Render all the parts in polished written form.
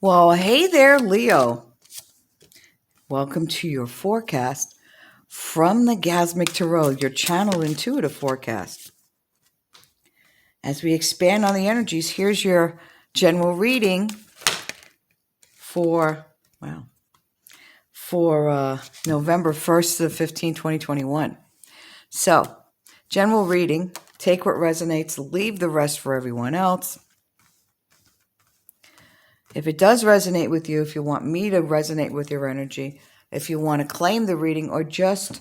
Well, hey there, Leo. Welcome to your forecast from the Gasmic Tarot, your channel intuitive forecast. As we expand on the energies, here's your general reading for, November 1st to the 15th, 2021. So, general reading, take what resonates, leave the rest for everyone else. If it does resonate with you, if you want me to resonate with your energy, if you want to claim the reading or just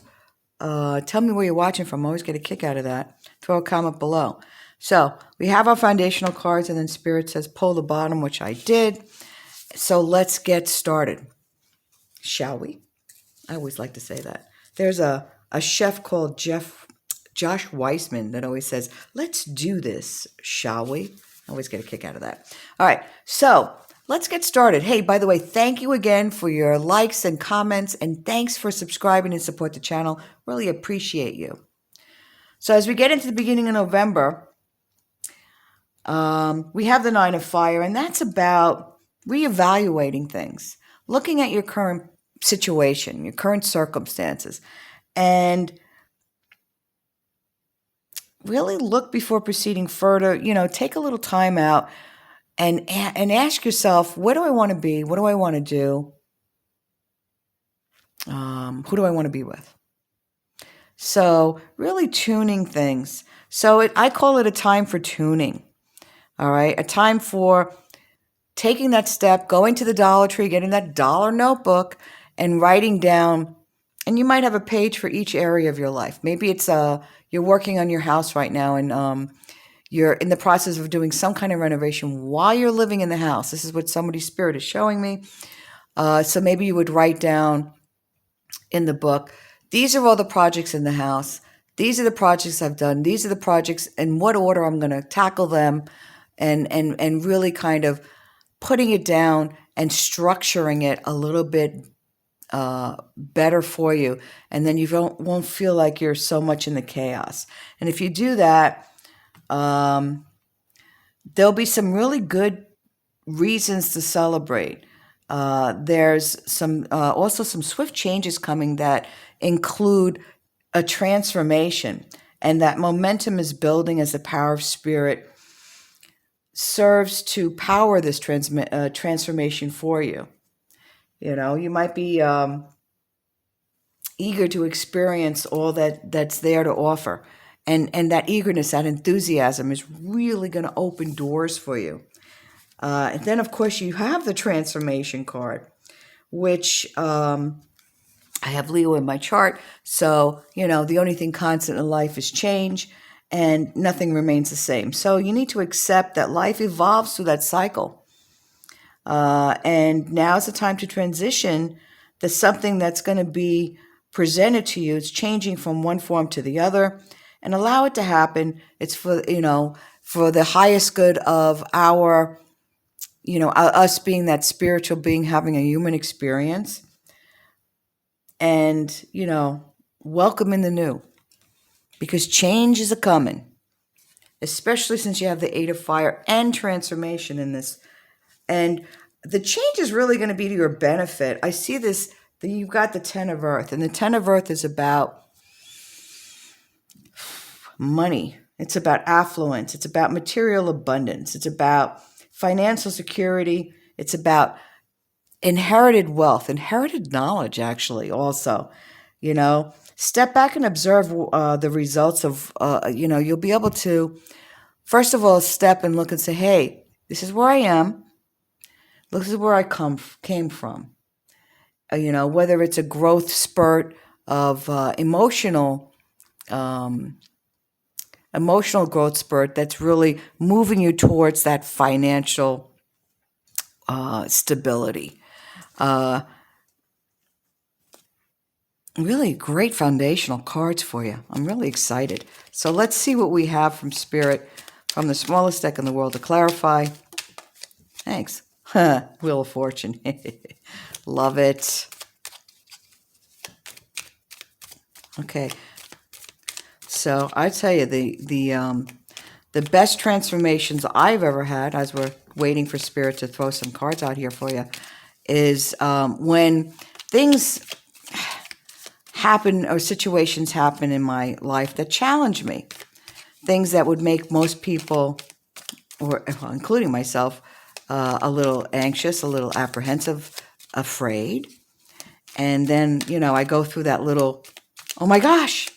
tell me where you're watching from, I always get a kick out of that, throw a comment below. So we have our foundational cards, and then Spirit says pull the bottom, which I did. So let's get started, shall we? I always like to say that. There's a chef called Josh Weissman that always says, let's do this, shall we? I always get a kick out of that. All right, so let's get started. Hey, by the way, thank you again for your likes and comments, and thanks for subscribing and support the channel. Really appreciate you. So as we get into the beginning of November, we have the Nine of Fire, and that's about reevaluating things, looking at your current situation, your current circumstances, and really look before proceeding further. You know, take a little time out and ask yourself, where do I want to be? What do I want to do? Who do I want to be with? So really tuning things. So I call it a time for tuning. All right. A time for taking that step, going to the Dollar Tree, getting that dollar notebook and writing down. And you might have a page for each area of your life. Maybe it's you're working on your house right now, and you're in the process of doing some kind of renovation while you're living in the house. This is what somebody's spirit is showing me. So maybe you would write down in the book, these are all the projects in the house. These are the projects I've done. These are the projects in what order I'm going to tackle them, and really kind of putting it down and structuring it a little bit better for you. And then you won't feel like you're so much in the chaos. And if you do that, there'll be some really good reasons to celebrate. There's some also some swift changes coming that include a transformation, and that momentum is building as the power of spirit serves to power this transformation for you. You know, you might be eager to experience all that's there to offer. And that eagerness, that enthusiasm is really going to open doors for you. And then, of course, you have the transformation card, which I have Leo in my chart. So, you know, the only thing constant in life is change, and nothing remains the same. So you need to accept that life evolves through that cycle. And now's the time to transition to something that's going to be presented to you. It's changing from one form to the other, and allow it to happen. It's for, you know, for the highest good of our, you know, us being that spiritual being, having a human experience, and, you know, welcome in the new, because change is a coming, especially since you have the Eight of Fire and transformation in this. And the change is really going to be to your benefit. I see this, that you've got the Ten of Earth, and the Ten of Earth is about money. It's about affluence. It's about material abundance. It's about financial security. It's about inherited wealth, inherited knowledge, actually, also. You know, step back and observe the results of, you know, you'll be able to, first of all, step and look and say, hey, this is where I am. This is where I came from. You know, whether it's a growth spurt of emotional growth spurt that's really moving you towards that financial stability. Really great foundational cards for you. I'm really excited. So let's see what we have from Spirit, from the smallest deck in the world, to clarify. Thanks. Wheel of Fortune. Love it. Okay. So I tell you, the best transformations I've ever had, as we're waiting for Spirit to throw some cards out here for you, is when things happen or situations happen in my life that challenge me, things that would make most people, or including myself, a little anxious, a little apprehensive, afraid. And then, I go through that little, oh my gosh,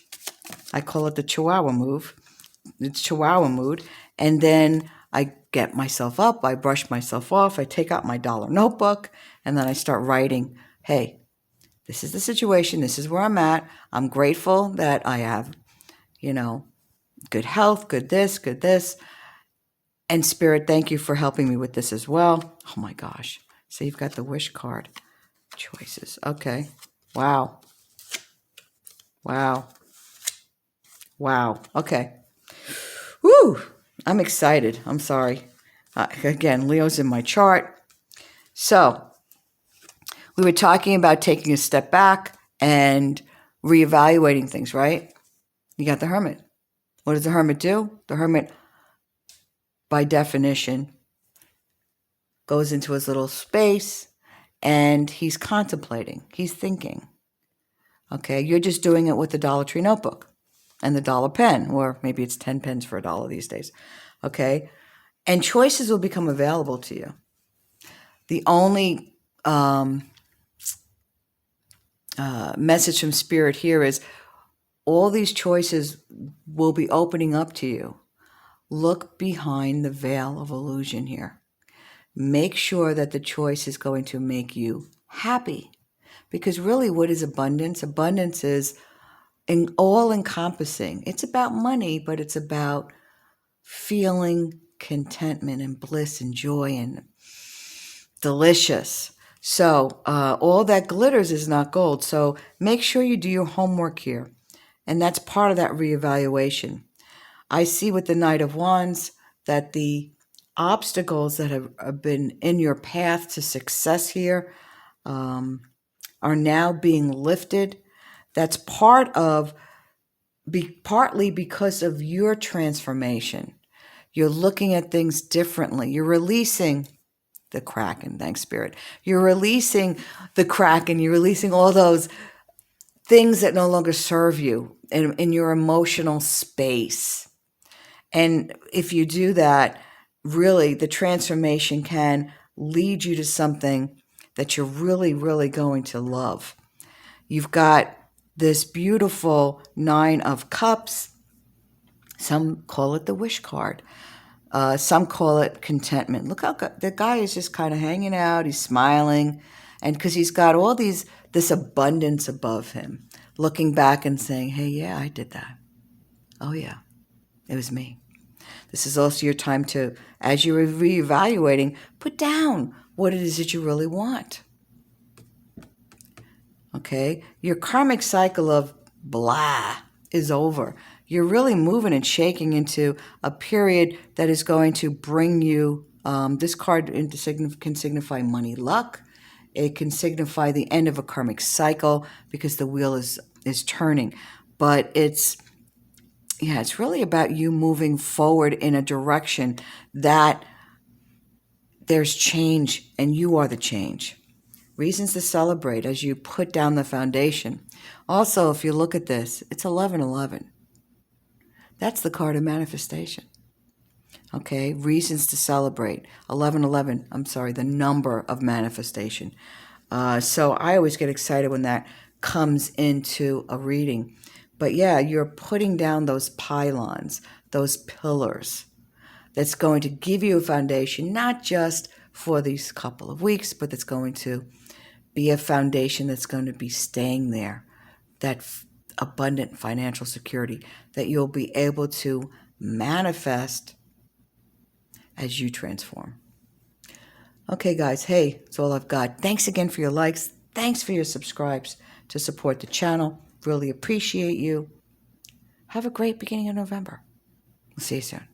I call it the Chihuahua move. It's Chihuahua mood. And then I get myself up, I brush myself off, I take out my dollar notebook, and then I start writing, hey, this is the situation, this is where I'm at. I'm grateful that I have, good health, good this. And Spirit, thank you for helping me with this as well. Oh my gosh. So you've got the wish card. Choices. Okay. Wow. Okay. Woo! I'm excited. I'm sorry. Again, Leo's in my chart. So we were talking about taking a step back and reevaluating things, right? You got the Hermit. What does the Hermit do? The Hermit, by definition, goes into his little space and he's contemplating. He's thinking. Okay, you're just doing it with the Dollar Tree notebook and the dollar pen, or maybe it's 10 pens for $1 these days. Okay, and choices will become available to you. The only message from Spirit here is all these choices will be opening up to you. Look behind the veil of illusion here. Make sure that the choice is going to make you happy. Because really, what is abundance? Abundance is all-encompassing. It's about money, but it's about feeling contentment and bliss and joy and delicious. So all that glitters is not gold. So make sure you do your homework here. And that's part of that reevaluation. I see with the Knight of Wands that the obstacles that have been in your path to success here are now being lifted. That's partly because of your transformation. You're looking at things differently. You're releasing the Kraken, thanks Spirit. You're releasing the Kraken. You're releasing all those things that no longer serve you in your emotional space. And if you do that, really the transformation can lead you to something that you're really, really going to love. You've got this beautiful 9 of Cups. Some call it the wish card. Some call it contentment. Look how the guy is just kind of hanging out. He's smiling. And because he's got all this abundance above him, looking back and saying, hey, yeah, I did that. Oh, yeah, it was me. This is also your time to, as you're reevaluating, put down what it is that you really want. Okay? Your karmic cycle of blah is over. You're really moving and shaking into a period that is going to bring you, this card can signify money, luck. It can signify the end of a karmic cycle because the wheel is turning. But it's really about you moving forward in a direction that there's change and you are the change. Reasons to celebrate as you put down the foundation. Also, if you look at this, it's 1111. That's the card of manifestation. Okay, reasons to celebrate. 1111, the number of manifestation. So I always get excited when that comes into a reading. But yeah, you're putting down those pylons, those pillars. That's going to give you a foundation, not just for these couple of weeks, but it's going to be a foundation that's going to be staying there. That abundant financial security that you'll be able to manifest as you transform. Okay, guys. Hey, that's all I've got. Thanks again for your likes. Thanks for your subscribes to support the channel. Really appreciate you. Have a great beginning of November. We'll see you soon.